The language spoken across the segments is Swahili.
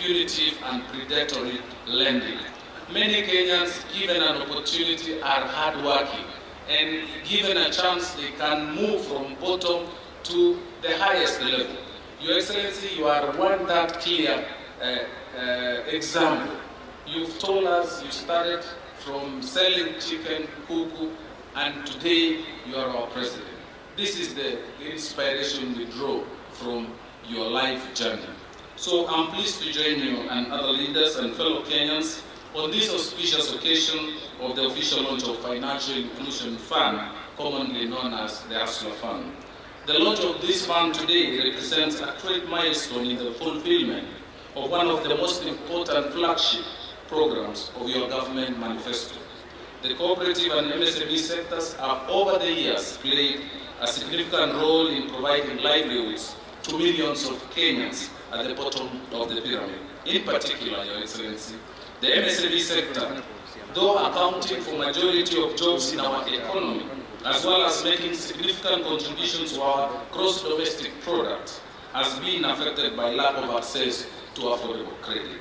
punitive and predatory lending. Many Kenyans, given an opportunity, are hardworking, and given a chance, they can move from bottom to the highest level. Your Excellency, you are one that clear example. You've told us you started from selling chicken, kuku, and today you are our president. This is the inspiration we draw from your life journey. So I'm pleased to join you and other leaders and fellow Kenyans on this auspicious occasion of the official launch of Financial Inclusion Fund, commonly known as the Hasla Fund. The launch of this fund today represents a great milestone in the fulfillment of one of the most important flagship programs of your government manifesto. The cooperative and MSME sectors have over the years played a significant role in providing livelihoods to millions of Kenyans at the bottom of the pyramid. In particular, Your Excellency, the MSME sector, though accounting for majority of jobs in our economy, as well as making significant contributions to our gross domestic product, has been affected by lack of access to affordable credit,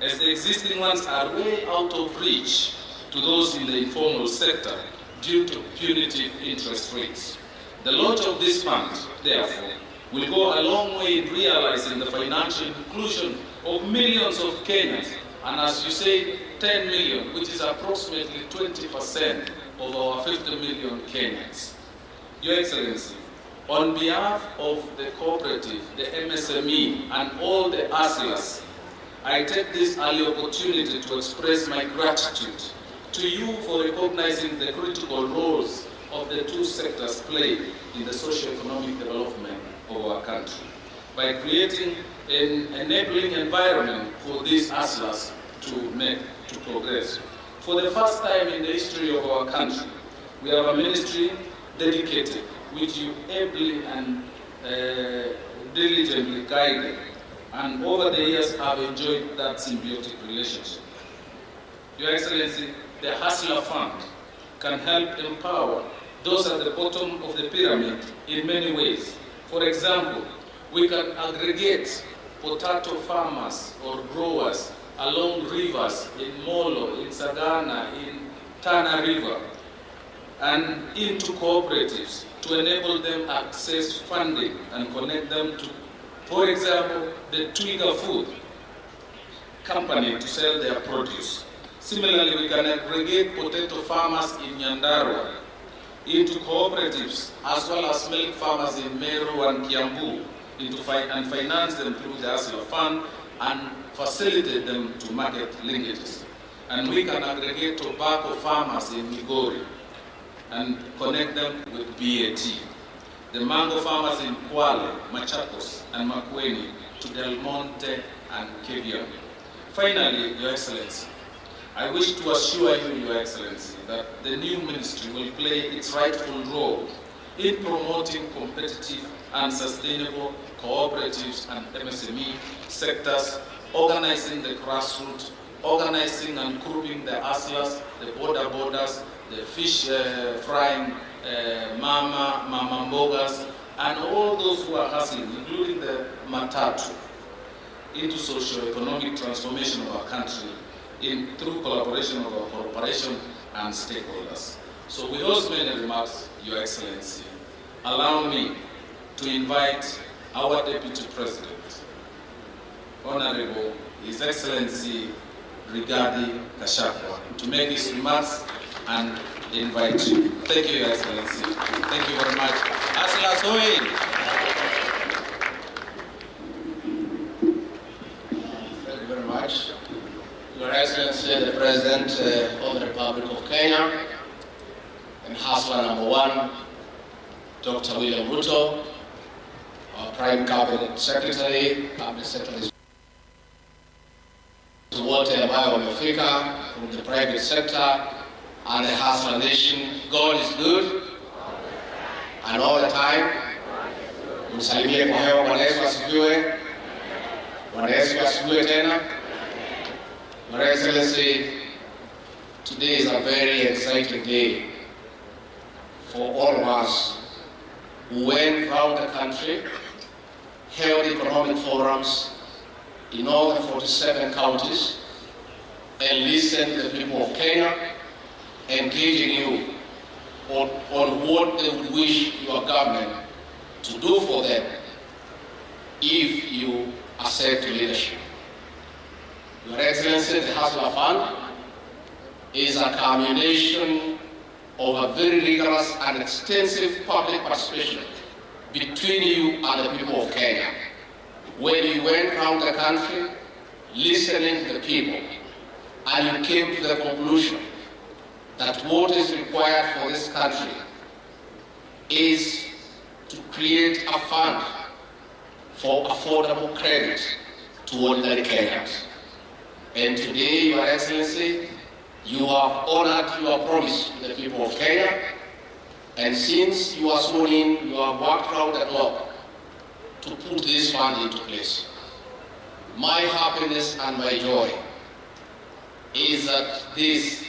as the existing ones are way out of reach to those in the informal sector due to punitive interest rates. The launch of this fund, therefore, will go a long way in realizing the financial inclusion of millions of Kenyans, and as you say, 10 million, which is approximately 20% of our 50 million Kenyans. Your Excellency, on behalf of the cooperative, the MSME, and all the Haslas, I take this early opportunity to express my gratitude to you for recognizing the critical roles of the two sectors play in the socio-economic development of our country by creating an enabling environment for these Haslas to progress. For the first time in the history of our country, we have a ministry dedicated, which you ably and diligently guided, and over the years have enjoyed that symbiotic relationship. Your Excellency, the Hasla Fund can help empower those at the bottom of the pyramid in many ways. For example, we can aggregate potato farmers or growers along rivers in Molo, in Sagana, in Tana River, and into cooperatives to enable them access funding and connect them to, for example, the Twiga Food Company to sell their produce. Similarly, we can aggregate potato farmers in Nyandarua into cooperatives, as well as milk farmers in Meru and Kiambu, and finance them through the Hasla Fund and facilitate them to market linkages. And we can aggregate tobacco farmers in Migori and connect them with BAT. The mango farmers in Kwale, Machakos, and Makueni to Del Monte and Kevion. Finally, Your Excellency, I wish to assure you, Your Excellency, that the new ministry will play its rightful role in promoting competitive and sustainable cooperatives and MSME sectors, organizing the grassroots, organizing and grouping the Haslas, the borders, the fish frying mama mbogas, and all those who are hustling, including the matatu, into socio-economic transformation of our country through collaboration of our corporation and stakeholders. So with those many remarks, Your Excellency, allow me to invite our Deputy President, Honorable His Excellency Rigathi Gachagua, to make his remarks and invite you. Thank you, Your Excellency. Thank you very much. Haslas hoye! Thank you very much. Your Excellency, the President of the Republic of Kenya, and Hasla number 1, Dr. William Ruto, our Prime Cabinet Secretary, wote ambao wamefika from the private sector and the Hasla nation. God is good and all the time. Msalimie kwa hewa. Bwana Yesu asifiwe. Bwana Yesu asifiwe tena. Your Excellency, today is a very exciting day for all of us who went around the country, held economic forums in all the 47 counties and listen to the people of Kenya, engaging you on what they would wish your government to do for them if you accept leadership. Your Excellency, the Hasla Fund is a culmination of a very rigorous and extensive public participation between you and the people of Kenya. When you went around the country listening to the people, and you came to the conclusion that what is required for this country is to create a fund for affordable credit to ordinary Kenyans. And today, Your Excellency, you have honored your promise to the people of Kenya, and since you are sworn in, you have worked around the clock to put this fund into place. My happiness and my joy is that this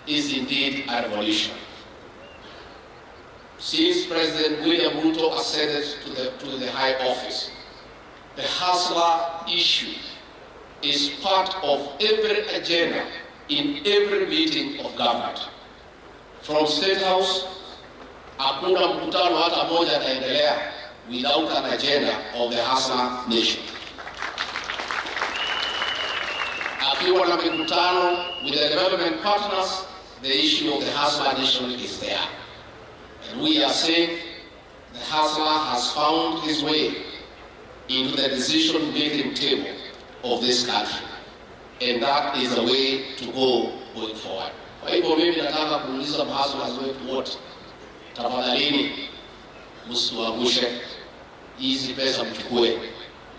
is indeed a revolution. Since President William Ruto ascended to the high office, the Hasla issue is part of every agenda in every meeting of government. From State House, hakuna mkutano hata moja ataendelea without an agenda of the Hasla nation. Akiwa na mikutano with the development partners, the issue of the Hasla nation is there. And we are saying the Hasla has found his way into the decision-making table of this country. And that is the way to go going forward. Kwa hivyo mimi nataka kuuliza mahasla wetu wote, tafadhalini msiwaangushe, hizi pesa mchukue,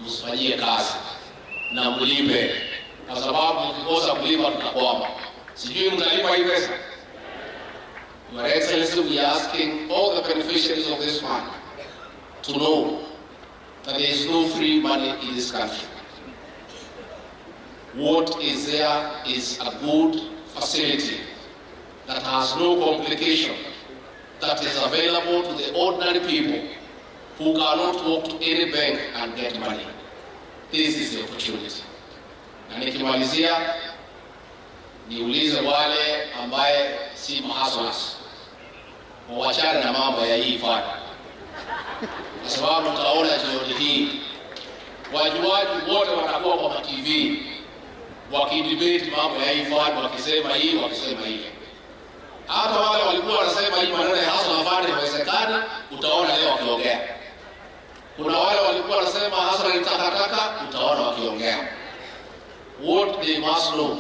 msifanyie kazi na mlipe, kwa sababu mkikosa kulipa tutakwama. Sijui mtalipa hii pesa. Your Excellency, we are asking all the beneficiaries of this fund to know that there is no free money in this country. What is there is a good facility that has no complication, that is available to the ordinary people who cannot walk to any bank and get money. This is the opportunity. Na nikimalizia, niulize wale ambaye si mahaslas, wachane na mambo ya hii fund, kwa sababu utaona jioni hii wajuaji wote watakuwa kwa TV wakidebate mambo ya hii fund, wakisema hii, wakisema hii. Hata wale walikuwa wanasema hii maneno ya Hasla fund haiwezekani, utaona leo wakiongea. Kuna wale walikuwa wanasema Hasla ni takataka, utaona wakiongea. What they must know,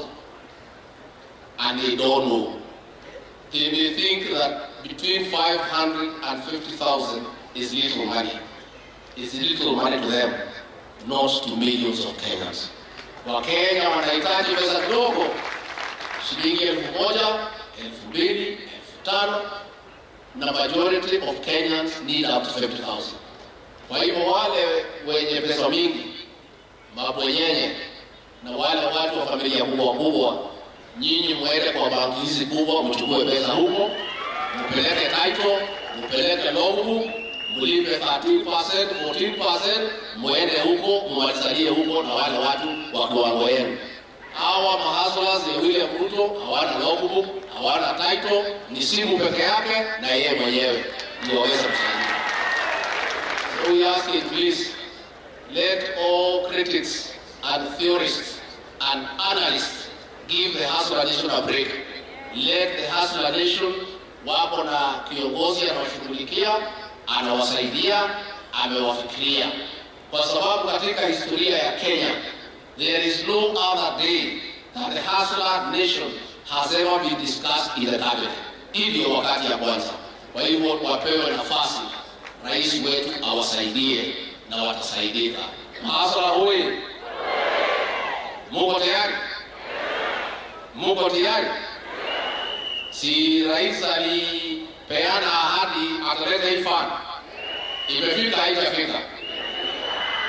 and they don't know, they may think that between 500 and 50,000 is little money. It's little money to them, not to millions of Kenyans. Wakenya wanahitaji pesa kidogo, shilingi 1,000, 2,000, 5,000, na majority of Kenyans need up to 50,000. Kwa hivyo wale wenye pesa mingi, mabwenyenye, na wale watu wa familia kubwa kubwa, nyinyi mwende kwa banki hizi kubwa, mchukue pesa huko, mpeleke title, mpeleke logbook, mlipe 13%, 14%, mwende huko, mwalisalie huko na wale watu wa kiwango yenu. Hawa mahaslas ya William Ruto hawana logbook, hawana title, ni simu peke yake na yeye mwenyewe ndio waweza kusaidia. So we ask it, please, let all critics and theorists and analysts give the Hasla nation a break. Let the Hasla nation wako na kiongozi anawashughulikia, anawasaidia, amewafikiria. Kwa sababu katika historia ya Kenya, there is no other day that the Hasla nation has ever been discussed in the cabinet. Hivyo wakati ya kwanza. Kwa hivyo wapewe nafasi, rais wetu awasaidie na watasaidika. Hasla hoye! Muko tayari? Muko tayari? Si rais alipeana ahadi ataleta hii fund. Imefika haijafika?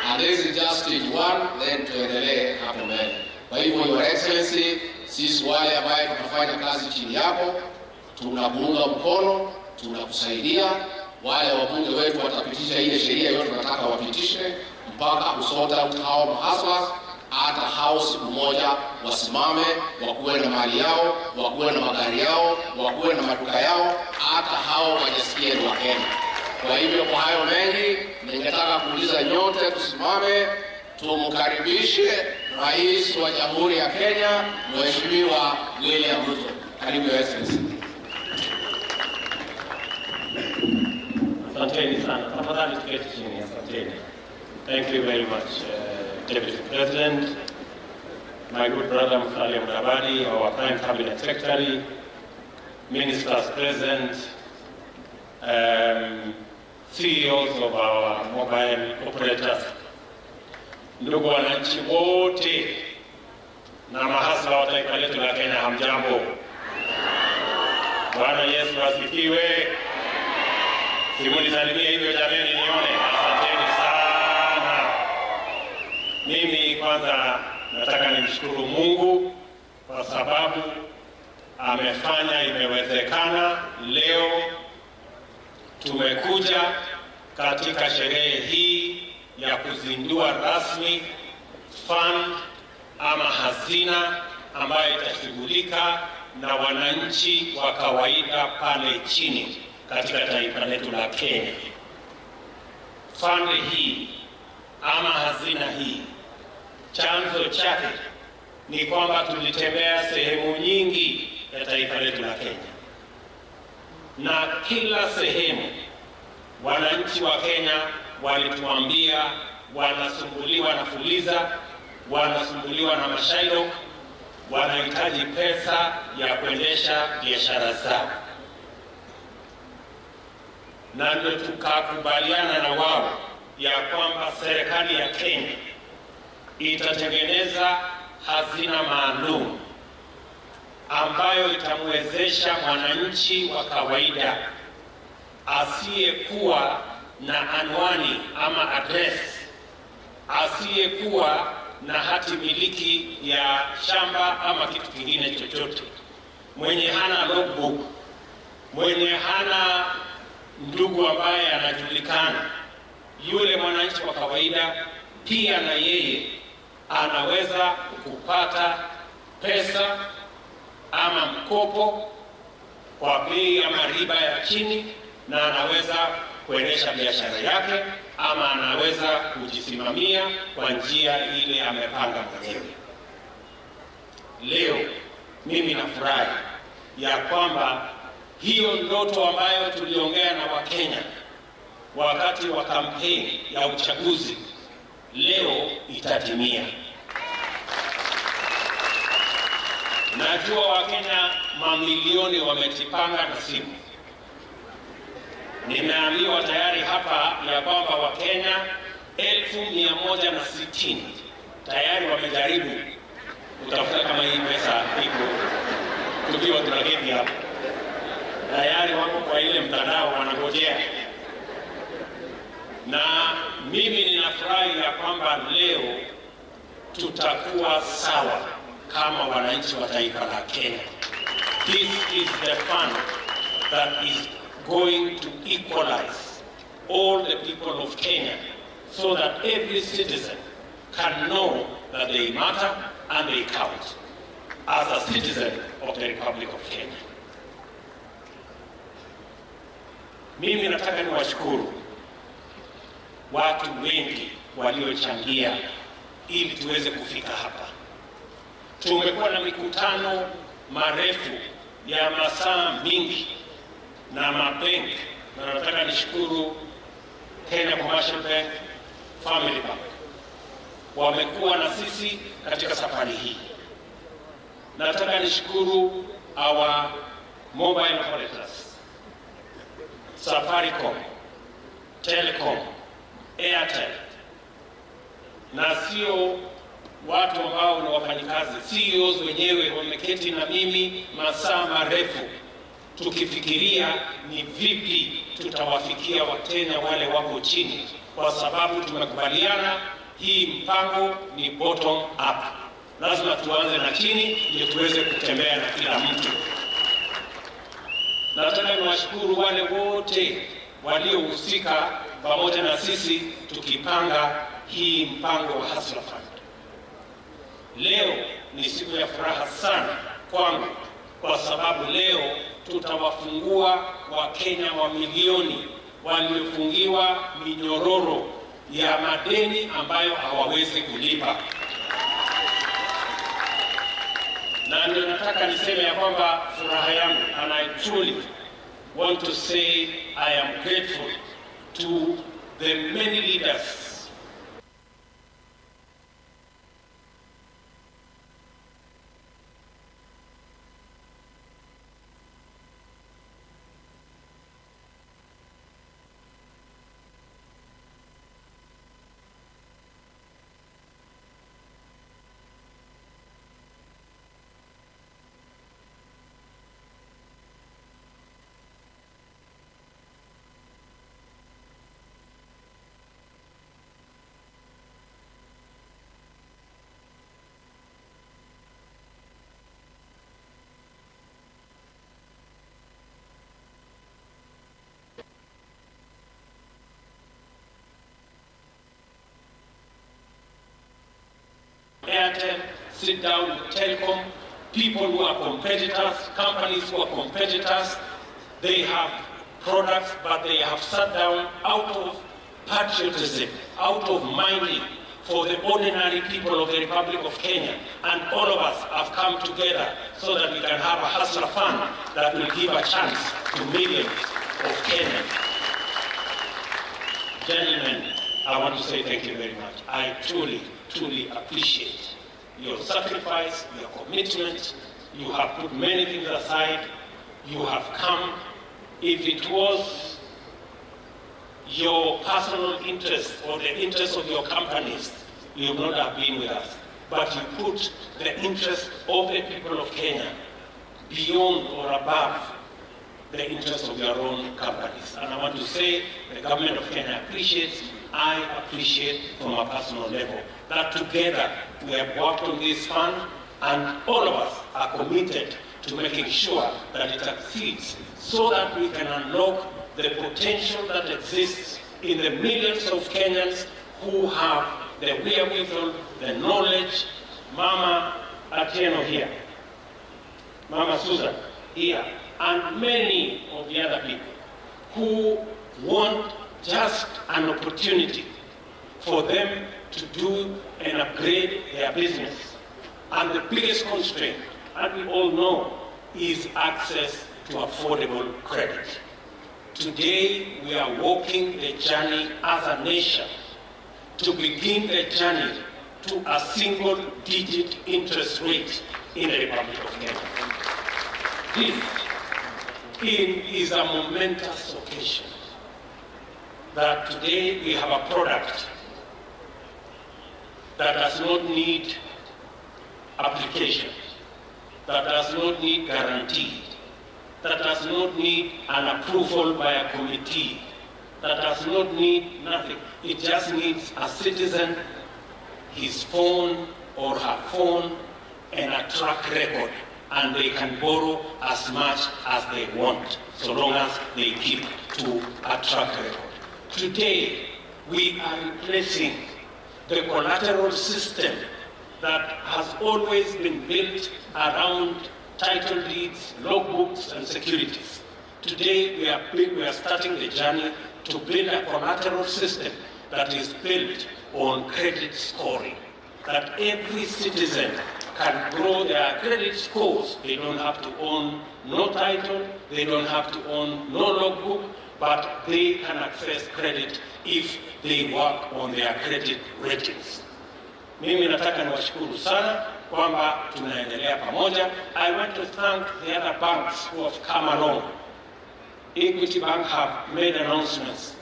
And this is just stage 1, then tuendelee hapo mbele. Kwa hivyo Your Excellency, sisi wale ambaye tunafanya kazi chini yako, tunakuunga mkono, tunakusaidia. Wale wabunge wetu watapitisha ile sheria yote tunataka wapitishe mpaka usort out hao mahaslas hata hao siku moja wasimame, wakuwe na mali yao, wakuwe na magari yao, wakuwe na maduka yao, hata hao wajisikie ni Wakenya. Kwa hivyo kwa hayo mengi, ningetaka kuuliza nyote tusimame, tumkaribishe Rais wa Jamhuri ya Kenya, Mheshimiwa William Ruto. Karibu Your Excellency. Asanteni sana. Tafadhali tuketi chini. Asanteni. Thank you very much, Deputy President, my good brother Musalia Mudavadi, our Prime Cabinet Secretary, Ministers present, CEOs of our mobile operators, ndugu wananchi wote na mahasla wa taifa letu la Kenya, hamjambo. Bwana Yesu asifiwe. Simunisalimie hivyo jameni nione. Asanteni sana. Mimi kwanza nataka nimshukuru Mungu kwa sababu amefanya imewezekana. Leo tumekuja katika sherehe hii ya kuzindua rasmi fund ama hazina ambayo itashughulika na wananchi wa kawaida pale chini katika taifa letu la Kenya. Fund hii ama hazina hii, chanzo chake ni kwamba tulitembea sehemu nyingi ya taifa letu la Kenya, na kila sehemu wananchi wa Kenya walituambia wanasumbuliwa na fuliza, wanasumbuliwa na mashailo, wanahitaji pesa ya kuendesha biashara zao. Na ndio tukakubaliana na wao ya kwamba serikali ya Kenya itatengeneza hazina maalum ambayo itamwezesha mwananchi wa kawaida asiyekuwa na anwani ama address, asiyekuwa na hati miliki ya shamba ama kitu kingine chochote, mwenye hana logbook, mwenye hana ndugu ambaye anajulikana, yule mwananchi wa kawaida pia na yeye anaweza kupata pesa ama mkopo kwa bei ama riba ya chini, na anaweza kuendesha biashara yake ama anaweza kujisimamia kwa njia ile amepanga mwenyewe. Leo mimi nafurahi ya kwamba hiyo ndoto ambayo tuliongea na Wakenya wakati wa kampeni ya uchaguzi leo itatimia. Najua Wakenya mamilioni wamejipanga na simu. Nimeambiwa tayari hapa ya kwamba Wakenya 1,160 tayari wamejaribu kutafuta kama hii pesa iko, tukiwa tunaketi hapa tayari wako kwa ile mtandao wanangojea. Na mimi ninafurahi ya kwamba leo tutakuwa sawa kama wananchi wa taifa la Kenya. This is the fund that is going to equalize all the people of Kenya so that every citizen can know that they matter and they count as a citizen of the Republic of Kenya. Mimi nataka niwashukuru watu wengi waliochangia ili tuweze kufika hapa. Tumekuwa na mikutano marefu ya masaa mingi na mabenki, na nataka nishukuru Kenya Commercial Bank, Family Bank, wamekuwa na sisi katika safari hii. Nataka nishukuru our mobile operators, Safaricom, Telecom, Airtel, na sio watu ambao ni wafanyikazi, CEOs wenyewe wameketi na mimi masaa marefu tukifikiria ni vipi tutawafikia Wakenya wale wako chini, kwa sababu tumekubaliana hii mpango ni bottom up. Lazima tuanze na chini ndio tuweze kutembea na kila mtu. Nataka niwashukuru wale wote waliohusika pamoja na sisi tukipanga hii mpango wa Hasla Fund. Leo ni siku ya furaha sana kwangu, kwa sababu leo tutawafungua Wakenya wa milioni waliofungiwa minyororo ya madeni ambayo hawawezi kulipa. Na ndio nataka niseme ya kwamba furaha yangu, and I truly want to say I am grateful to the many leaders Airtel, sit down with Telecom, people who are competitors, companies who are competitors. They have products, but they have sat down out of patriotism, out of minding for the ordinary people of the Republic of Kenya. And all of us have come together so that we can have a Hasla fund that will give a chance to millions of Kenyans. Gentlemen, I want to say thank you very much. I truly appreciate your sacrifice, your commitment. You have put many things aside. You have come. If it was your personal interest or the interest of your companies, you would not have been with us. But you put the interest of the people of Kenya beyond or above the interest of your own companies. And I want to say the government of Kenya appreciates, I appreciate from a personal level, that together we have worked on this fund, and all of us are committed to making sure that it succeeds so that we can unlock the potential that exists in the millions of Kenyans who have the wherewithal, the knowledge. Mama Atieno here, Mama Susan here, and many of the other people who want just an opportunity for them to do and upgrade their business. And the biggest constraint, and we all know, is access to affordable credit. Today, we are walking the journey as a nation to begin the journey to a single-digit interest rate in the Republic of Kenya. This is a momentous occasion that today we have a product that does not need application, that does not need guarantee, that does not need an approval by a committee, that does not need nothing. It just needs a citizen, his phone or her phone, and a track record, and they can borrow as much as they want, so long as they keep to a track record. Today, we are replacing the collateral system that has always been built around title deeds, logbooks, and securities. Today, we are starting the journey to build a collateral system that is built on credit scoring, that every citizen can grow their credit scores. They don't have to own no title, they don't have to own no logbook, but they can access credit if they work on their credit ratings. Mimi nataka niwashukuru sana kwamba tunaendelea pamoja. I want to thank the other banks who have come along. Equity Bank have made announcements.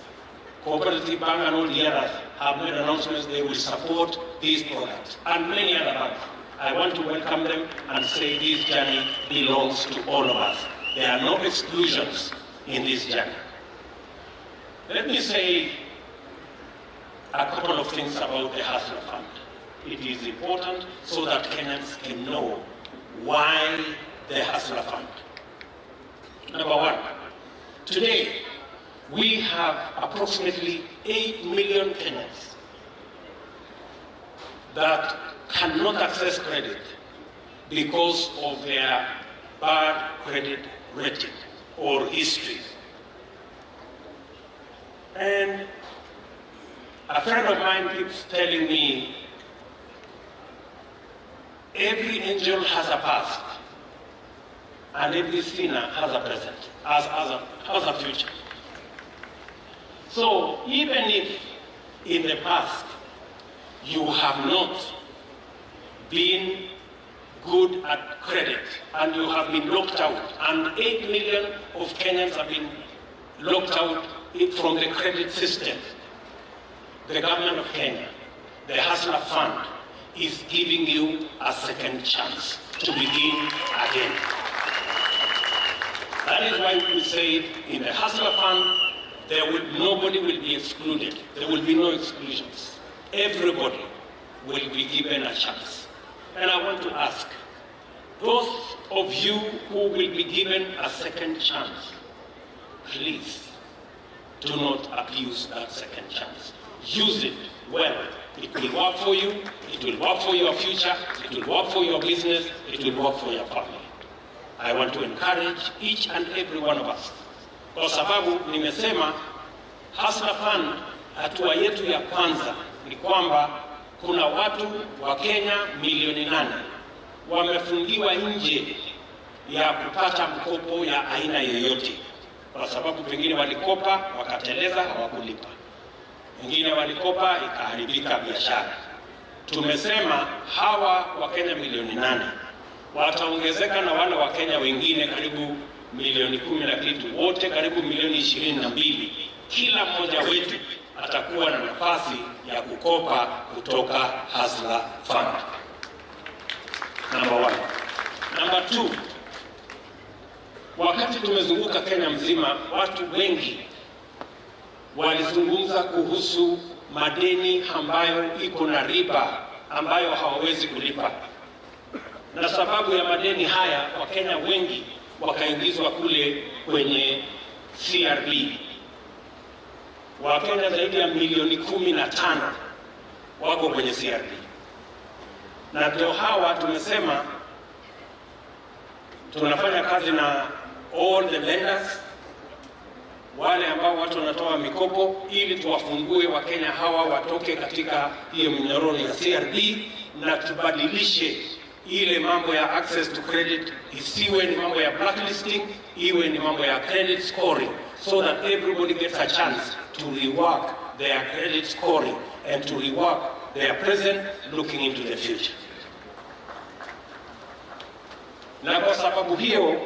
Cooperative Bank and all the others have made announcements they will support these products, and many other banks. I want to welcome them and say this journey belongs to all of us. There are no exclusions in this journey. Let me say a couple of things about the Hasla Fund. It is important so that Kenyans can know why the Hasla Fund. Number one, today we have approximately 8 million Kenyans that cannot access credit because of their bad credit rating or history. And a friend of mine keeps telling me, every angel has a past, and every sinner has a present, has a future. So even if in the past you have not been good at credit and you have been locked out, and 8 million of Kenyans have been locked out from the credit system, the government of Kenya, the Hasla Fund, is giving you a second chance to begin again. That is why we say in the Hasla Fund, nobody will be excluded. There will be no exclusions. Everybody will be given a chance. And I want to ask, those of you who will be given a second chance, please do not abuse that second chance. Use it well. It will work for you, it will work for your future, it will work for your business, it will work for your family. I want to encourage each and every one of us. Kwa sababu nimesema Hasla Fund, hatua yetu ya kwanza ni kwamba kuna watu wa Kenya milioni 8 wamefungiwa nje ya kupata mkopo ya aina yoyote, kwa sababu pengine walikopa wakateleza, hawakulipa. Wengine walikopa ikaharibika biashara. Tumesema hawa wa Kenya milioni 8 wataongezeka na wale wa Kenya wengine karibu milioni 10 na kitu, wote karibu milioni 22. Kila mmoja wetu atakuwa na nafasi ya kukopa kutoka Hasla Fund. Number 1. Number 2, wakati tumezunguka Kenya mzima, watu wengi walizungumza kuhusu madeni ambayo iko na riba ambayo hawawezi kulipa. Na sababu ya madeni haya, Wakenya wengi wakaingizwa kule kwenye CRB. Wakenya zaidi ya milioni 15 wako kwenye CRB. Na ndio hawa tumesema tunafanya kazi na all the lenders, wale ambao watu wanatoa mikopo, ili tuwafungue Wakenya hawa watoke katika hiyo minyororo ya CRB na tubadilishe ile mambo ya access to credit isiwe ni mambo ya blacklisting, iwe ni mambo ya credit scoring, so that everybody gets a chance to rework their credit scoring and to rework their present looking into the future. Na kwa sababu hiyo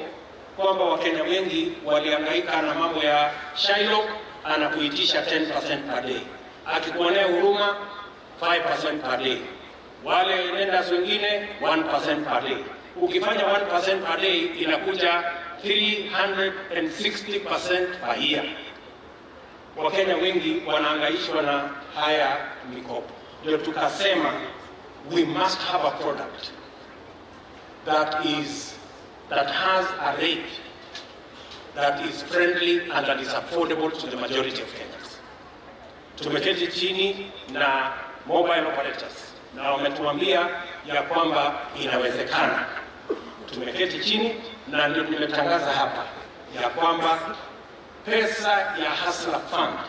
kwamba Wakenya wengi walihangaika na mambo ya Shylock, anakuitisha 10% per day, akikuonea huruma 5% per day, wale lenders wengine 1% per day. Ukifanya 1% per day inakuja 360% per year. Wakenya wengi wanahangaishwa na haya mikopo. Ndio tukasema we must have a product that has a rate that is friendly and that is affordable to the majority of Kenyans. Tumeketi chini na mobile operators na wametuambia ya kwamba inawezekana. Tumeketi chini na ndio nimetangaza hapa ya kwamba pesa ya Hasla Fund,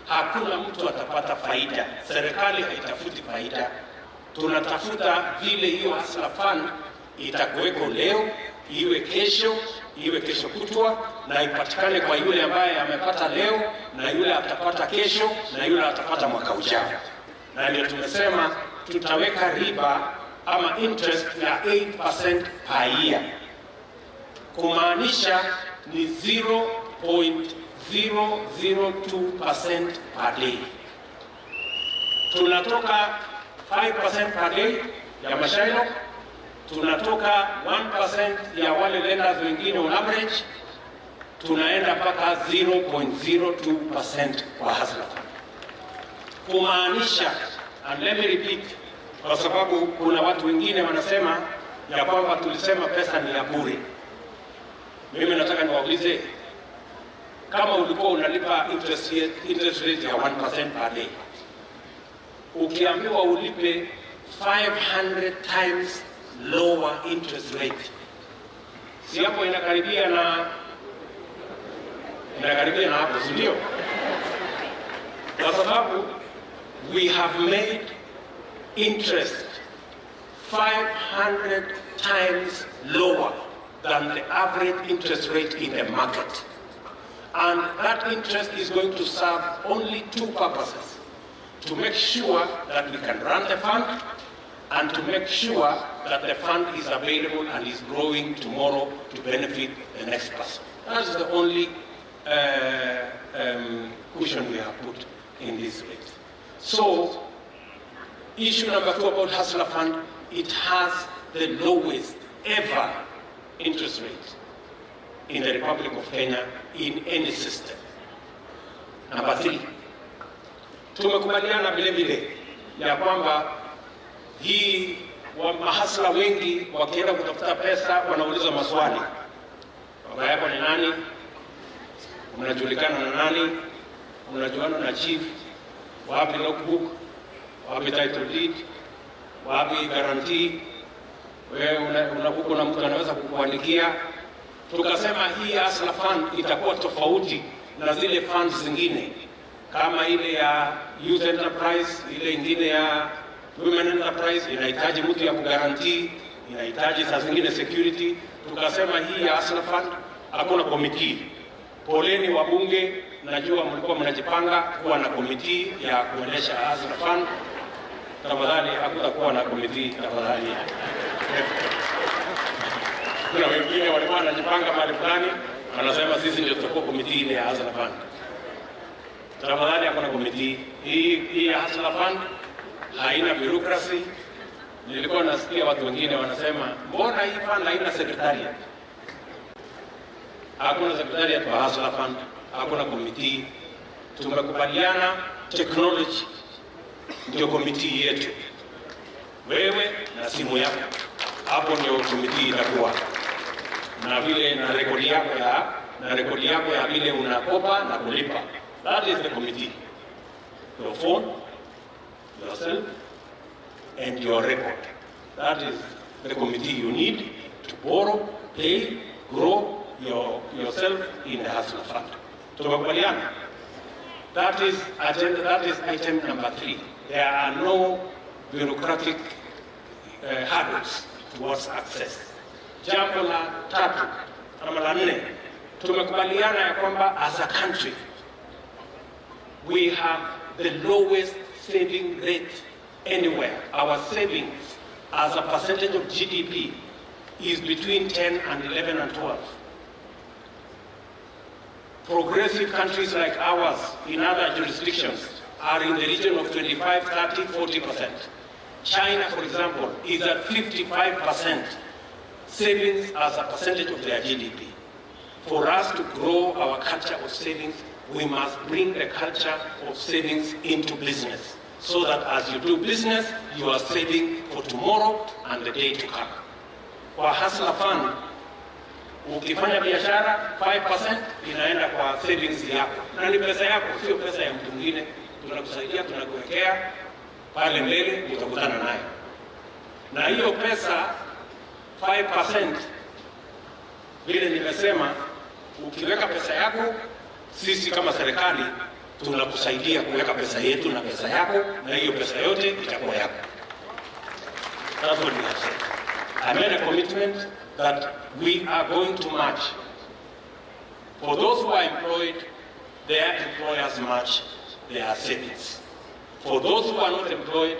hakuna mtu atapata faida. Serikali haitafuti faida. Tunatafuta vile hiyo Hasla Fund itakuweko leo, iwe kesho kutwa, na ipatikane kwa yule ambaye amepata leo, na yule atapata kesho, na yule atapata mwaka ujao. Na ndio tumesema tutaweka riba ama interest ya 8% per year, kumaanisha ni 0.002% per day. Tunatoka 5% per day ya Mashailo, tunatoka 1% ya wale lenders wengine on average, tunaenda mpaka 0.02% kwa Hasla. Kumaanisha, and let me repeat, kwa sababu kuna watu wengine wanasema ya kwamba tulisema pesa ni ya bure. Mimi nataka niwaulize, kama ulikuwa unalipa interest rate ya 1% per day, ukiambiwa ulipe 500 times lower interest rate. Si hapo inakaribia na hapo, si ndio? Kwa sababu we have made interest 500 times lower than the average interest rate in the market. And that interest is going to serve only two purposes: to make sure that we can run the fund, and to make sure that the fund is available and is growing tomorrow to benefit the next person. That is the only cushion we have put in this rate. So, issue number 2 about Hasla Fund, it has the lowest ever interest rate in the Republic of Kenya in any system. Number 3, tumekubaliana vile vile ya kwamba hii mahasla wengi wakienda kutafuta pesa wanauliza maswali. Baba yako ni nani? Unajulikana na nani? Unajuana na chief? Wapi logbook? Wapi title deed? Wapi guarantee? Wewe unakuwa na mtu anaweza kukuandikia. Tukasema hii Hasla Fund itakuwa tofauti na zile funds zingine, kama ile ya youth enterprise, ile ingine ya women enterprise inahitaji mtu ya kugarantii, inahitaji saa zingine security. Tukasema hii ya Hasla Fund hakuna committee. Poleni wabunge, najua mlikuwa mnajipanga kuwa na committee ya kuendesha Hasla Fund. Tafadhali hakutakuwa na committee, tafadhali. Kuna wengine walikuwa wanajipanga mahali fulani, wanasema sisi ndio tutakuwa committee ile ya Hasla Fund. Tafadhali hakuna committee. Hii ya Hasla Fund haina bureaucracy. Nilikuwa nasikia watu wengine wanasema mbona hii fund haina secretariat? Hakuna secretariat kwa Hasla Fund, hakuna committee. Tumekubaliana technology ndio committee yetu. Wewe na simu yako, hapo ndio committee itakuwa. Na vile na rekodi yako ya vile unakopa na kulipa. That is the committee. Your phone, yourself, and your record. That is the committee you need to borrow, pay, grow yourself in the Hasla Fund. Tumekubaliana. That is item number 3. There are no bureaucratic hurdles towards access. Jambo la 3 ama la 4, tumekubaliana ya kwamba as a country we have the lowest saving rate anywhere. Our savings as a percentage of GDP is between 10 and 11 and 12. Progressive countries like ours in other jurisdictions are in the region of 25, 30, 40%. China, for example, is at 55% savings as a percentage of their GDP. For us to grow our culture of savings, we must bring the culture of savings into business, so that as you do business, you are saving for tomorrow and the day to come. Kwa Hasla Fund, ukifanya biashara 5% inaenda kwa savings yako. Na ni pesa yako, sio pesa ya mtu mwingine. Tunakusaidia, tunakuwekea pale mbele, utakutana nayo. Na hiyo pesa 5%, vile nimesema, ukiweka pesa yako, sisi kama serikali tunakusaidia kuweka pesa yetu na pesa yako, na hiyo pesa yote itakuwa yako. That's what we have said. I made a commitment that we are going to match. For those who are employed, their employers match their savings. For those who are not employed,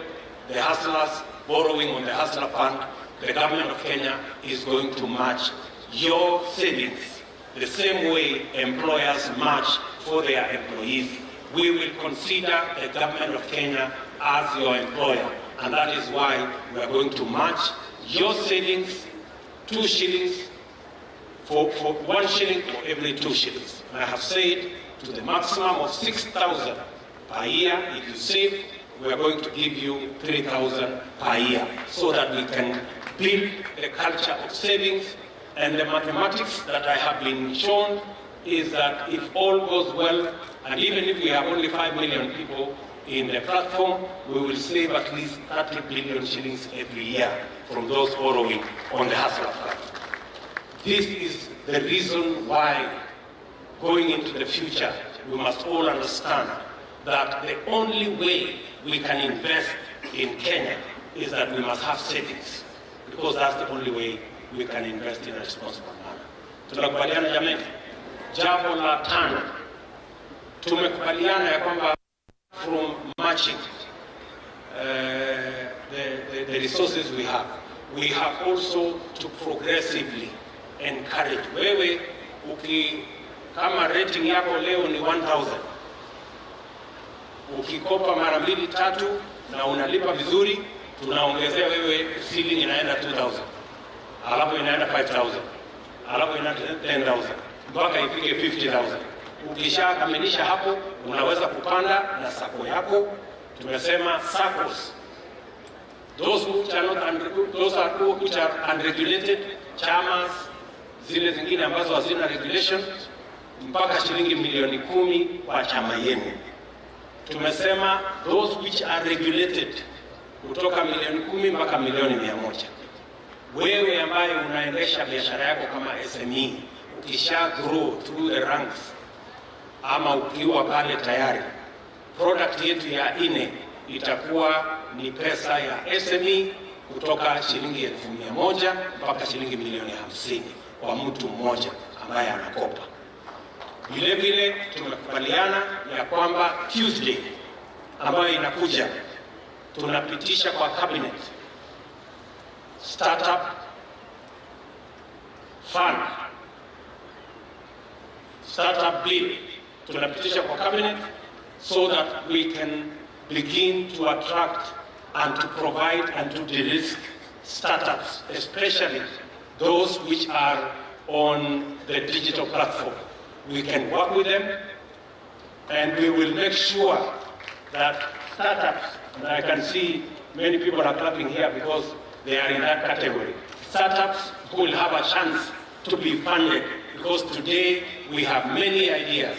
the hustlers borrowing on the Hasla Fund, the government of Kenya is going to match your savings the same way employers match for their employees. We will consider the government of Kenya as your employer, and that is why we are going to match your savings 2 shillings for 1 shilling for every 2 shillings. And I have said to the maximum of 6,000 per year, if you save, we are going to give you 3,000 per year, so that we can build the culture of savings. And the mathematics that I have been shown is that if all goes well, and even if we have only 5 million people, in the platform, we will save at least 30 billion shillings every year from those borrowing on the Hasla fund. This is the reason why, going into the future, we must all understand that the only way we can invest in Kenya is that we must have savings, because that's the only way we can invest in a responsible manner. Tunakubaliana jamani? Jambo la tano, tumekubaliana ya kwamba from matching the resources we have also to progressively encourage. Wewe kama rating yako leo ni 1000, ukikopa mara 2 3 na unalipa vizuri, tunaongezea wewe ceiling inaenda 2000, alafu inaenda 5000, alafu inaenda 10000 mpaka ifike 50000. Ukishakamilisha hapo, unaweza kupanda na sako yako. Tumesema SACCOs, those which are unregulated, chamas zile zingine ambazo hazina regulation, mpaka shilingi milioni 10 kwa chama yenu. Tumesema those which are regulated, kutoka milioni 10 mpaka milioni 100. Wewe ambaye unaendesha biashara yako kama SME, ukisha grow through the ranks, ama ukiwa pale tayari, product yetu ya ine itakuwa ni pesa ya SME kutoka shilingi 100,000 mpaka shilingi milioni 50 kwa mtu mmoja ambaye anakopa. Vile vile tumekubaliana ya kwamba Tuesday ambayo inakuja, tunapitisha kwa cabinet startup fund, startup bill, tunapitisha kwa cabinet so that we can begin to attract and to provide and to de-risk startups, especially those which are on the digital platform. We can work with them, and we will make sure that startups, and I can see many people are clapping here because they are in that category, startups will have a chance to be funded, because today we have many ideas,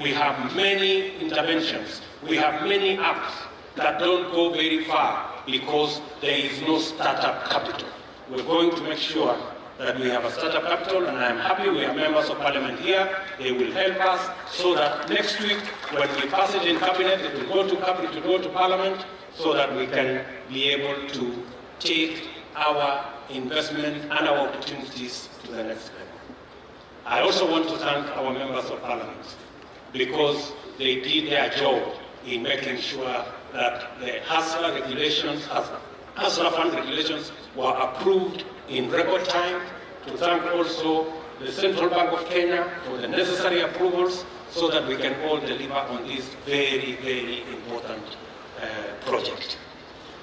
we have many interventions, we have many apps that don't go very far because there is no startup capital. We're going to make sure that we have a startup capital, and I am happy we have members of parliament here. They will help us so that next week, when we pass it in cabinet, it will go to cabinet, it will go to parliament, so that we can be able to take our investment and our opportunities to the next level. I also want to thank our members of parliament, because they did their job in making sure that the Hasla regulations, Hasla fund regulations, were approved in record time. To thank also the Central Bank of Kenya for the necessary approvals, so that we can all deliver on this very, very important project.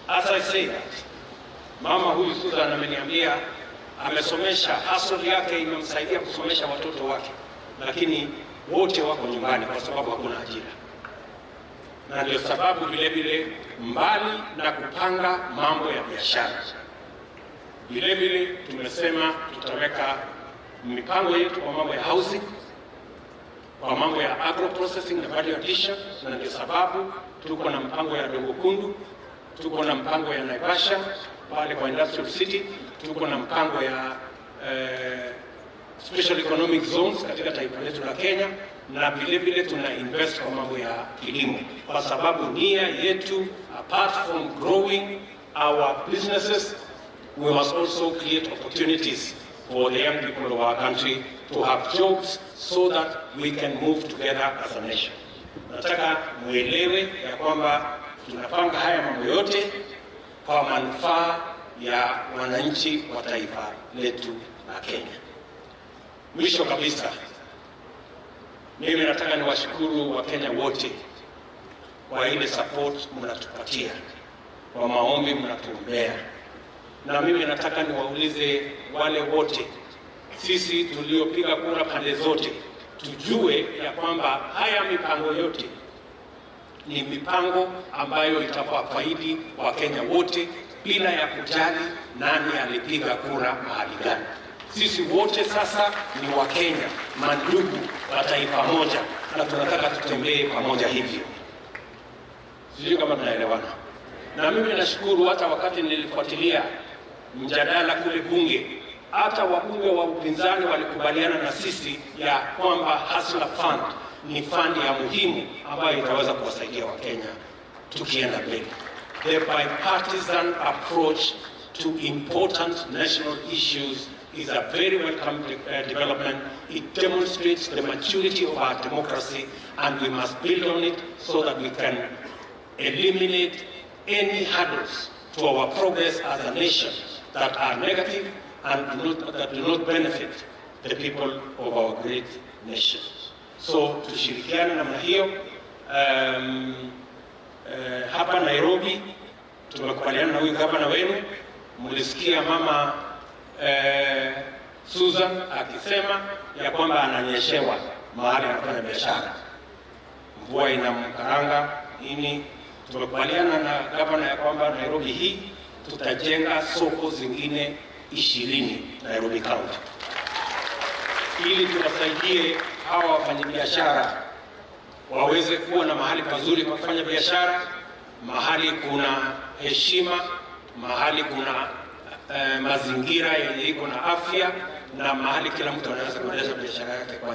As I say that, mama huyu Susan ameniambia amesomesha, hustle yake imemsaidia kusomesha watoto wake, lakini wote wako nyumbani kwa sababu hakuna ajira. Na ndio sababu vile vile, mbali na kupanga mambo ya biashara, vile vile tumesema tutaweka mipango yetu kwa mambo ya housing, kwa mambo ya agro processing na value addition. Na ndio sababu tuko na mpango ya Dongo Kundu, tuko na mpango ya Naivasha pale kwa industrial city, tuko na mpango ya special economic zones katika taifa letu la Kenya, na vile vile tuna invest kwa mambo ya kilimo, kwa sababu nia yetu, apart from growing our businesses, we must also create opportunities for the young people of our country to have jobs, so that we can move together as a nation. Nataka muelewe ya kwamba tunapanga haya mambo yote kwa manufaa ya wananchi wa taifa letu la Kenya. Mwisho kabisa, mimi nataka niwashukuru Wakenya wote kwa ile support mnatupatia, kwa maombi mnatuombea. Na mimi nataka niwaulize wale wote, sisi tuliopiga kura pande zote, tujue ya kwamba haya mipango yote ni mipango ambayo itawafaidi Wakenya wote, bila ya kujali nani alipiga kura mahali gani. Sisi wote sasa ni Wakenya, mandugu wa taifa moja, na tunataka tutembee pamoja hivyo. Sijui kama tunaelewana. Na mimi nashukuru hata wakati nilifuatilia mjadala kule bunge, hata wabunge wa upinzani walikubaliana na sisi ya kwamba Hasla Fund ni fund ya muhimu ambayo itaweza kuwasaidia Wakenya tukienda mbele. The bipartisan approach to important national issues is a very welcome development. It demonstrates the maturity of our democracy, and we must build on it so that we can eliminate any hurdles to our progress as a nation that are negative and that do not benefit the people of our great nation. So tushirikiane namna hiyo. Hapa Nairobi tumekubaliana na huyu gavana wenu. Mlisikia mama Susan akisema ya kwamba ananyeshewa mahali anafanya biashara, mvua inamkaranga nini. Tumekubaliana na gavana ya kwamba Nairobi hii tutajenga soko zingine 20 Nairobi County, ili tuwasaidie hawa wafanyabiashara waweze kuwa na mahali pazuri pa kufanya biashara, mahali kuna heshima, mahali kuna mazingira yenye iko na afya, na mahali kila mtu anaweza kuendesha biashara yake kwa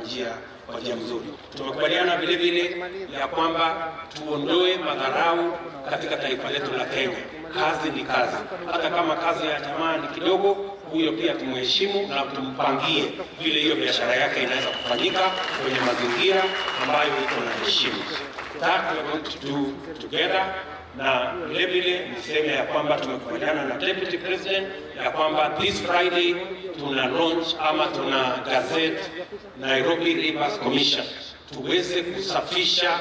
njia nzuri. Tumekubaliana vile vile ya kwamba tuondoe madharau katika taifa letu la Kenya. Kazi ni kazi, hata kama kazi ya jamaa ni kidogo, huyo pia tumheshimu na tumpangie vile hiyo biashara yake inaweza kufanyika kwenye mazingira ambayo iko na heshima. That we are going to do together. Na vile vile niseme ya kwamba tumekubaliana na Deputy President ya kwamba this Friday tuna launch ama tuna gazette Nairobi Rivers Commission, tuweze kusafisha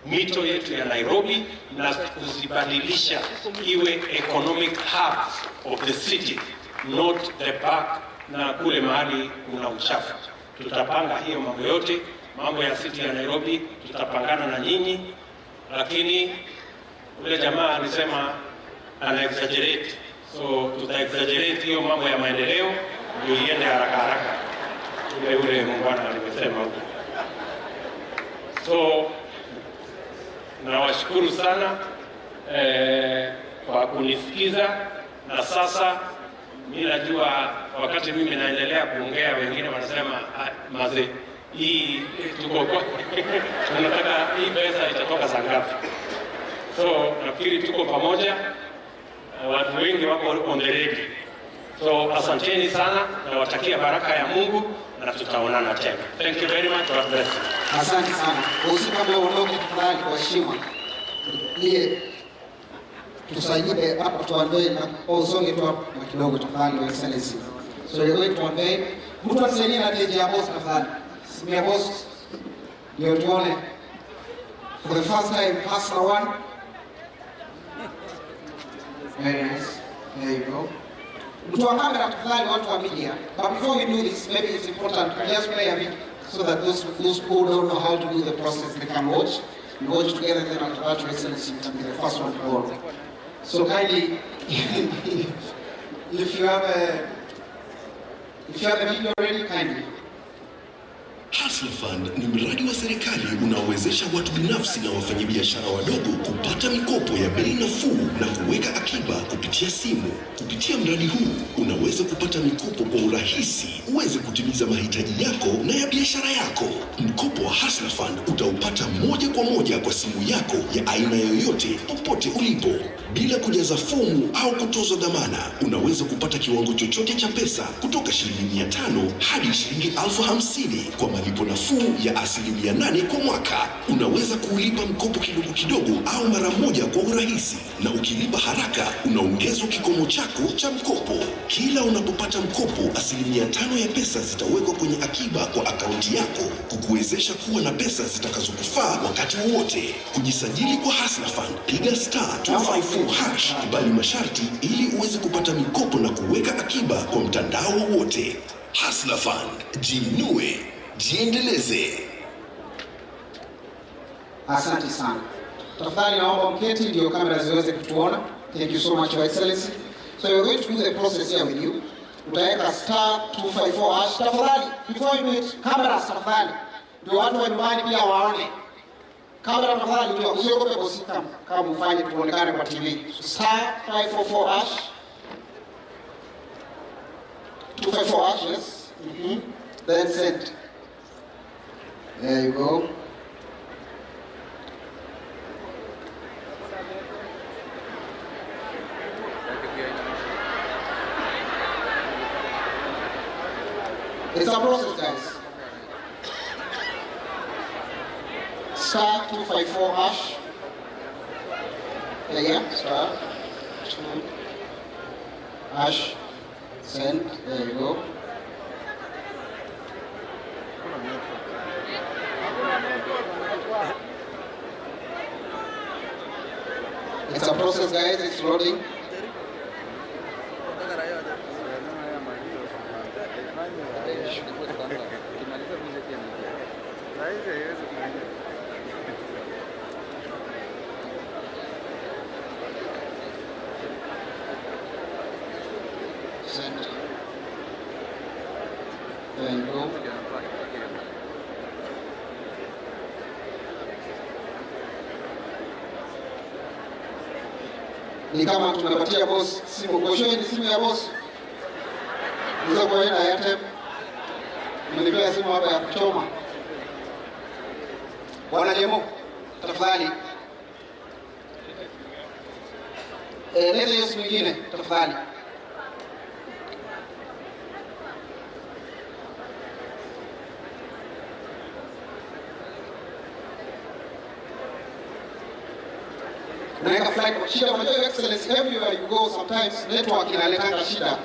mito yetu ya Nairobi na kuzibadilisha iwe economic hubs of the city, not the back na kule mahali kuna uchafu. Tutapanga hiyo mambo yote, mambo ya city ya Nairobi tutapangana na nyinyi. Lakini ule jamaa alisema ana exaggerate, so tuta exaggerate hiyo mambo ya maendeleo ndio iende haraka haraka ule muungwana alimesema huko. So nawashukuru sana kwa kunisikiza, na sasa mimi najua wakati mimi naendelea kuongea wengine wanasema maze hii tuko kwa tunataka hii pesa itatoka saa ngapi? So nafikiri tuko pamoja, watu wengi wako on the ready. So asanteni sana, na watakia baraka ya Mungu na tutaonana tena. Thank you very much. God bless you. Asante sana. Usipende uondoke tafadhali kwa heshima. Ndiye tusaidie hapa tuandoe na usonge tu hapa kidogo tafadhali, Your Excellency. So you're going to unveil. Mtu atusaidie na DJ ya boss tafadhali. Simia boss. Ndio tuone. For the first time, Hasla one. Very nice. There you go. Mtu wa kamera tafadhali, watu wa media. But before we do this, maybe it's important to just play a bit so that those who don't know how to do the process, they can watch. We watch together, then after that, Your Excellency can be the first one to go. So kindly, if you have the video ready, kindly. Hasla Fund ni mradi wa serikali unaowezesha watu binafsi na wafanyabiashara wadogo kupata mikopo ya bei nafuu na kuweka akiba kupitia simu. Kupitia mradi huu unaweza kupata mikopo kwa urahisi uweze kutimiza mahitaji yako na ya biashara yako. Mkopo wa Hasla Fund utaupata moja kwa moja kwa simu yako ya aina yoyote popote ulipo, bila kujaza fomu au kutozwa dhamana. Unaweza kupata kiwango chochote cha pesa kutoka shilingi 500 hadi shilingi 50,000 kwa malipo nafuu ya 8% kwa mwaka. Unaweza kulipa mkopo kidogo kidogo au mara moja kwa urahisi, na ukilipa haraka unaongezwa kikomo chako cha mkopo. Kila unapopata mkopo, 5% ya pesa zitawekwa kwenye akiba kwa akaunti yako, kukuwezesha kuwa na pesa zitakazokufaa wakati wowote. Kujisajili kwa Hasla Fund, piga *254# kubali masharti ili uweze kupata mikopo na kuweka akiba kwa mtandao wowote. Hasla Fund, jiinue, jiendeleze. Asante sana. Tafadhali naomba mketi ndio kamera ziweze kutuona. Thank you so much, Your Excellency. So we're going to do the process here with you. Utaweka *254#. Tafadhali, before you do it, cameras tafadhali, ndio watu wa nyumbani pia waone. Kamera tafadhali tu usiogope bosi kama ufanye tuonekane kwa TV. Star 544 hash. 254 hash, yes. Then send. There you go. It's a process, guys. Star 254 hash. Yeah, star 2 hash. Send. There you go. It's a process, guys. It's loading. Send. There you go. Ni kama tumepatia boss simu, kosheni simu ya boss. Nizo kwa ina Airtel. Mmenipea simu hapa ya kuchoma. Bwana Jemo, tafadhali. Leta hiyo simu nyingine, tafadhali. Unaweka flight kwa shida, unajua excellence everywhere you go sometimes network inaletanga shida.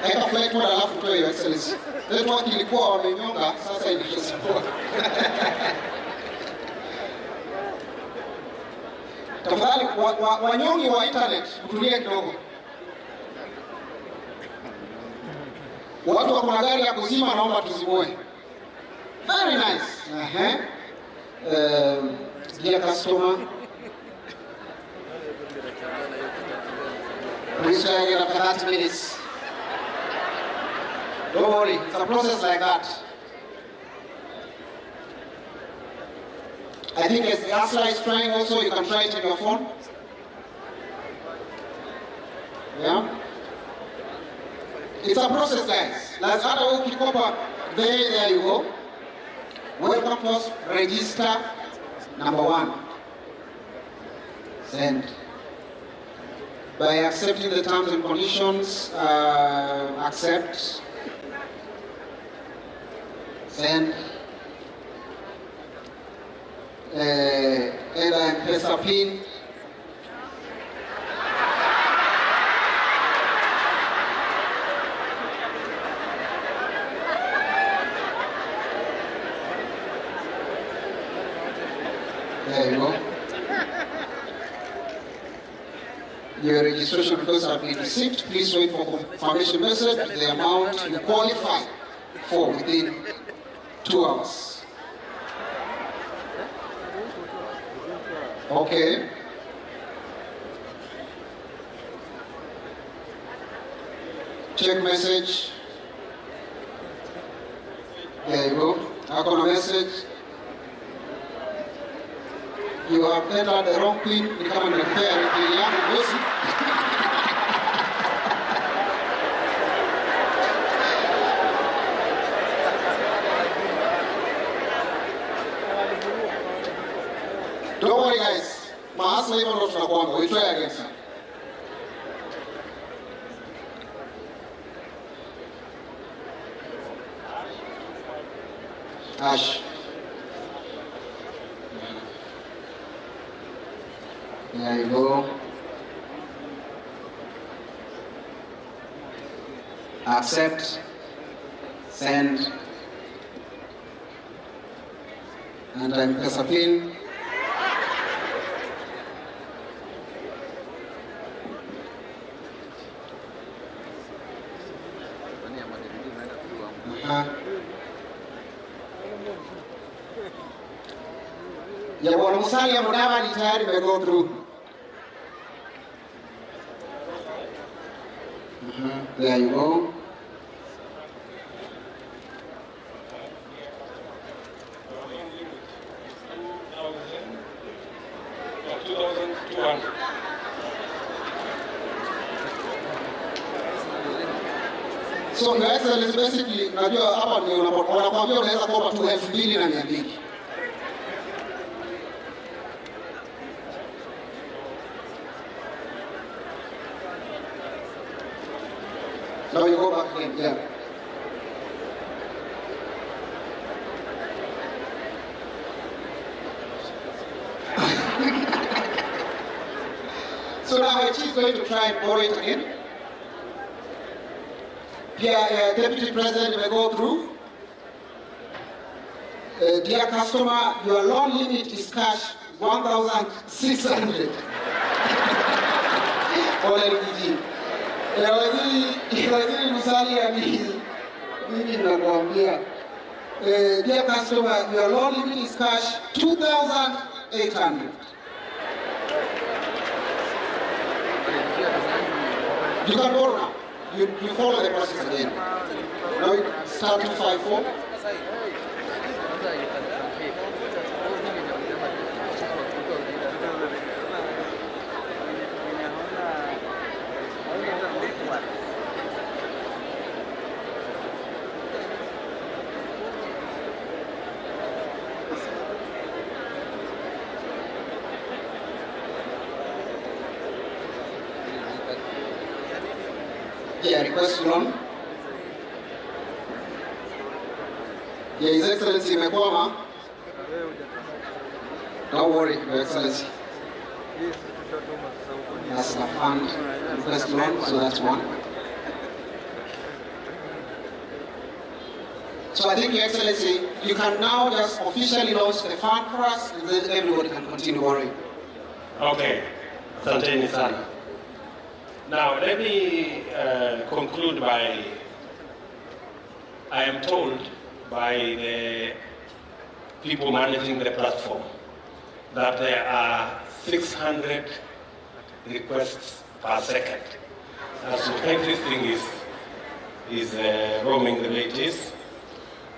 Weka flight mode alafu toe your excellence. Network ilikuwa wamenyonga, sasa inasumbua. Tafadhali wanyongi wa internet utulie kidogo. Watu wako na gari ya kuzima, naomba tuzimue. Very nice. Dear customer, please try again after 30 minutes. Don't worry, it's a process like that. I think as the Hasla is trying also, you can try it on your phone. Yeah? It's a process, guys. Let's add a Ukikopa. There you go. Welcome to us. Register. Number 1. Send. By accepting the terms and conditions, accept. Send. And Pesa pin. There you go. Your registration requests have been received. Please wait for confirmation message with the amount you qualify for within 2 hours. Okay. Check message. There you go. I got a message. You have entered the wrong pin. You come and repair it. Don't worry, guys. Hasla even not tunakuanga. We try again, sir. Ash. There you go. Accept. Send. And I'm Pesa pin. Ya bwana Musalia Mudavadi tayari we go through. There you go. So Your Excellency, basically najua hapa ni wanakuambia unaweza kuomba tu 2,200. Now you go back again, yeah. So now she's going to try and borrow it again. Here, Deputy President may go through. Dear customer, your loan limit is cash 1,600. All LPG. Waziri Musalia mimi nakwambia. Dear customer, your loan limit is cash 2,800. You can borrow now. You follow the process again. Now you start 254. Yeah, request loan. Yeah, His Excellency imekwama. Don't worry, Your Excellency. Hasla fund request loan, so that's one. So I think, Your Excellency, you can now just officially launch the fund for us, and then everybody can continue borrowing. Okay, asanteni sana. Now, let me conclude by, I am told by the people managing the platform that there are 600 requests per second. As this thing is roaming the way it is.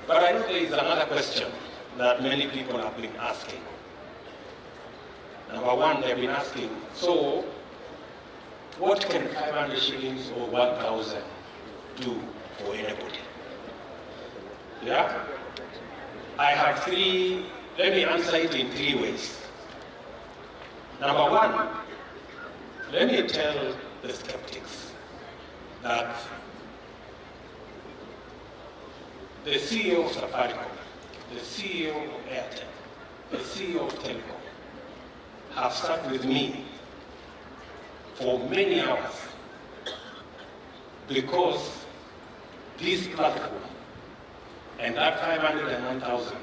But I know there is another question that many people have been asking. Number one, they've been asking, so what can 500 shillings or 1,000 do for anybody? Yeah? I have three, let me answer it in three ways. Number one, let me tell the skeptics that the CEO of Safaricom, the CEO of Airtel, the CEO of Telecom have sat with me for many hours because this platform and that 500 and 1,000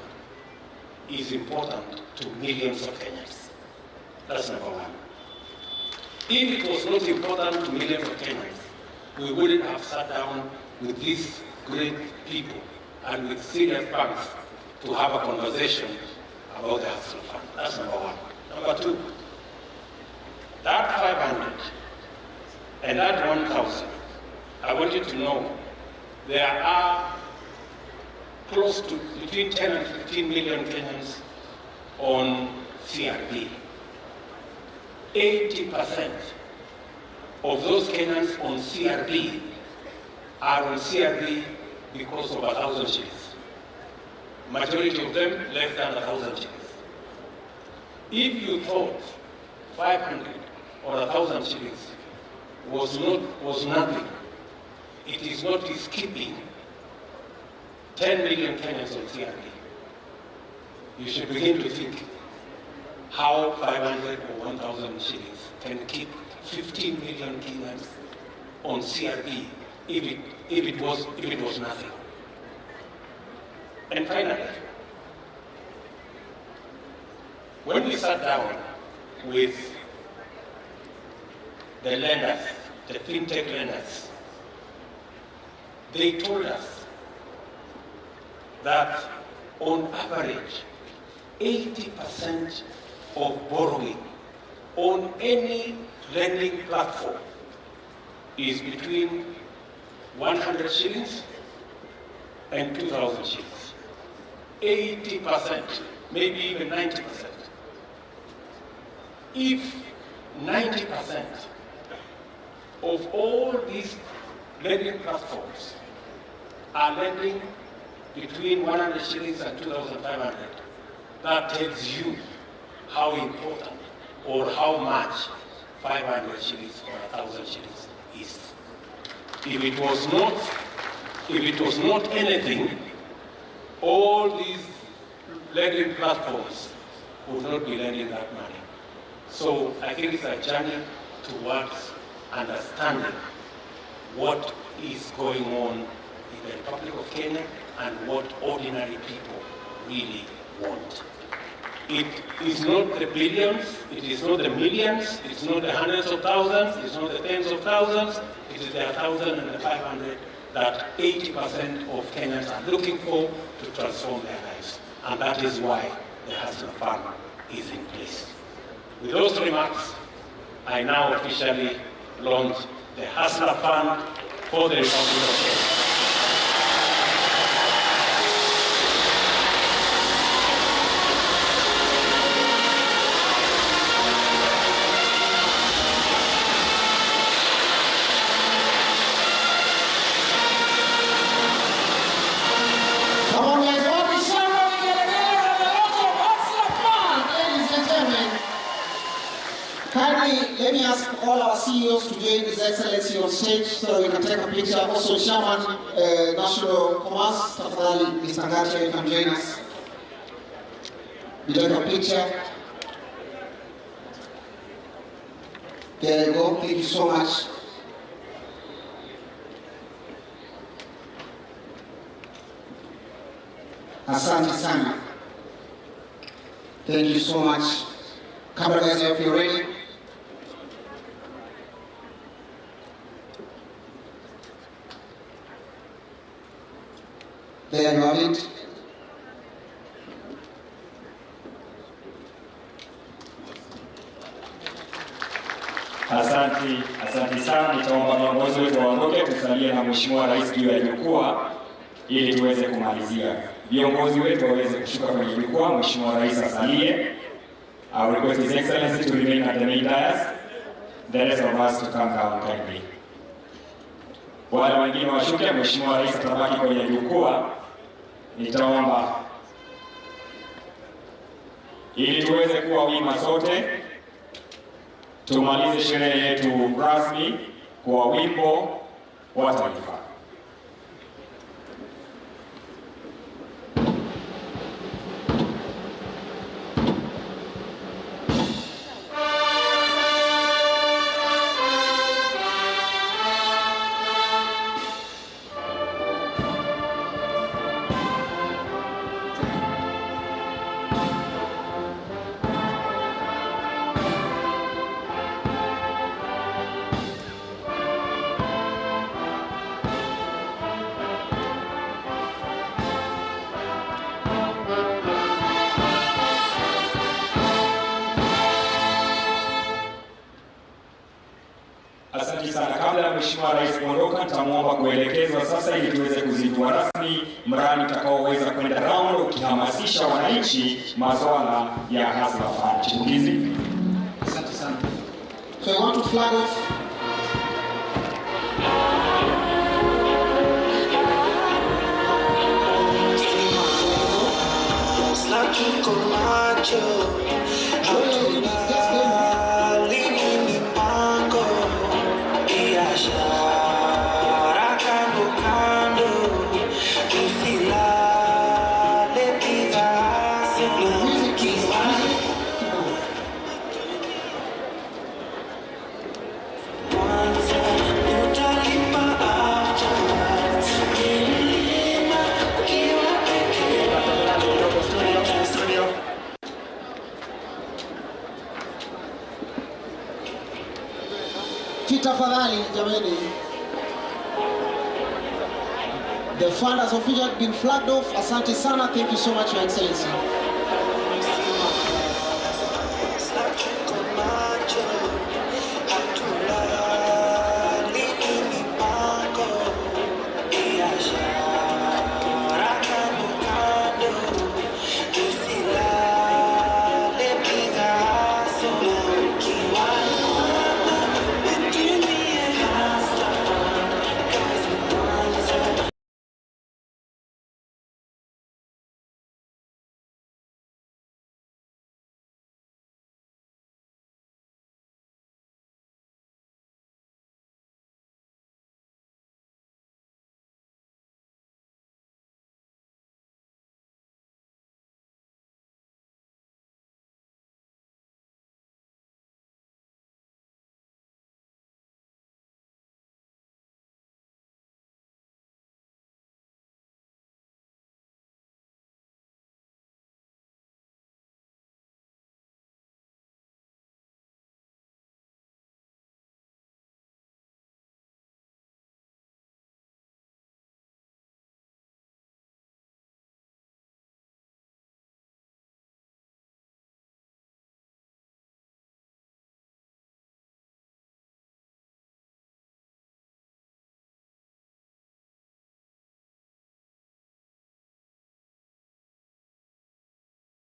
is important to millions of Kenyans. That's number one. If it was not important to millions of Kenyans, we wouldn't have sat down with these great people and with serious banks to have a conversation about the Hasla Fund. That's number one. Number two, that 500 and that 1,000, I want you to know there are close to between 10 and 15 million Kenyans on CRB. 80% of those Kenyans on CRB are on CRB because of 1,000 shillings. Majority of them less than 1,000 shillings. If you thought 500 or 1,000 shillings was nothing, it is not keeping 10 million Kenyans on CRB. You should begin to think how 500 or 1,000 shillings can keep 15 million Kenyans on CRB if it was nothing. And finally, when we sat down with the lenders, the fintech lenders, they told us that on average, 80% of borrowing on any lending platform is between 100 shillings and 2,000 shillings. 80%, maybe even 90%. If 90% of all these lending platforms are lending between 100 shillings and 2,500. That tells you how important or how much 500 shillings or 1,000 shillings is. If it was not anything, all these lending platforms would not be lending that money. So I think it's a journey towards understanding what is going on in the Republic of Kenya and what ordinary people really want. It is not the billions, it is not the millions, it's not the hundreds of thousands, it's not the tens of thousands, it is the 1,000 and the 500 that 80% of Kenyans are looking for to transform their lives. And that is why the Hasla Fund is in place. With those remarks, I now officially launch the Hasla Fund for the Republic of Kenya. Kindly, let me ask all our CEOs to join His Excellency on stage so that we can take a picture. Also, Chairman, National Commerce, tafadhali, Mr. Ngatia, you can join us. We take a picture. There you go. Thank you so much. Asante sana. Thank you so much. Camera guys, if you're ready. There you have it. Asante sana. Nitaomba viongozi wetu waondoke, tusalie na Mheshimiwa Rais juu ya jukwaa ili tuweze kumalizia. Viongozi wetu waweze kushuka kwenye jukwaa, Mheshimiwa Rais asalie. I request His Excellency to remain at the main dais. The rest of us to come down kindly. Wale wengine washuke, Mheshimiwa Rais atabaki kwenye jukwaa. Nitaomba ili tuweze kuwa wima sote, tumalize sherehe yetu rasmi kwa wimbo wa taifa. Asante sana. Kabla ya Mheshimiwa Rais kuondoka, nitamuomba kuelekezwa sasa ili tuweze kuzindua rasmi mradi utakaoweza kwenda round ukihamasisha wananchi masuala ya Hasla Fund chipukizi. Asante sana. So I want to flag off. Tafadhali jamani. The fund has officially been flagged off. Asante sana. Thank you so much, Your Excellency.